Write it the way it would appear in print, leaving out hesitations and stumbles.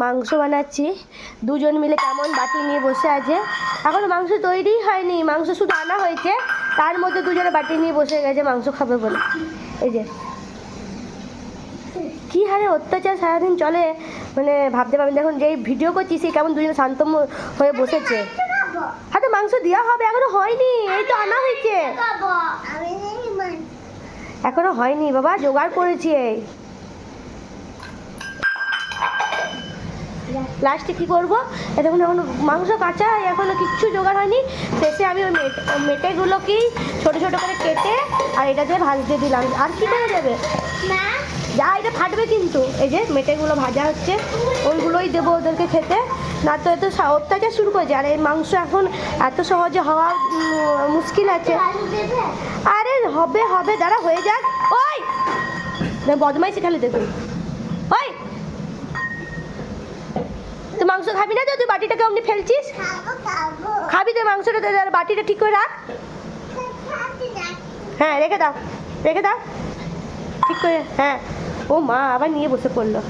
মাংস বানাচ্ছি। দুজন মিলে কেমন বাটি নিয়ে বসে আছে। এখনো মাংস তৈরি হয়নি, মাংস শুধু আনা হয়েছে, তার মধ্যে দুজনে বাটি নিয়ে বসে গেছে মাংস খাবে বলে। এই যে কী হারে অত্যাচার সারাদিন চলে, মানে ভাবতে পারবেন। দেখুন যেই ভিডিও করছি সে কেমন দুজনে শান্ত হয়ে বসেছে। হাতে মাংস দেওয়া হবে, এখনো হয়নি, এই তো আনা হয়েছে, এখনো হয়নি বাবা, জোগাড় করেছি। লাস্টে কী করবো, দেখুন এখন মাংস কাঁচা, এখনো কিচ্ছু জোগাড় হয়নি। শেষে আমি ওই মেটেগুলোকেই ছোটো ছোটো করে কেটে আর এটা দিয়ে ভাজতে দিলাম। আর কী করে দেবে যা, এটা ফাটবে কিন্তু। এই যে মেটেগুলো ভাজা হচ্ছে, ওইগুলোই দেবো ওদেরকে খেতে, না তো এত অত্যাচার শুরু করেছে। আর এই মাংস এখন এত সহজে হওয়া মুশকিল আছে। আরে হবে হবে, দাঁড়া হয়ে যাক। ওই বদমাইশি খালি দেখুন। ওই তুই মাংস খাবি না তো, তুই বাটিটাকে অমনি ফেলছিস। খাবি তুই মাংসটা, বাটিটা ঠিক করে রাখ। হ্যাঁ রেখে দাও, রেখে দাও ঠিক করে। হ্যাঁ ও মা আবার নিয়ে বসে পড়লো।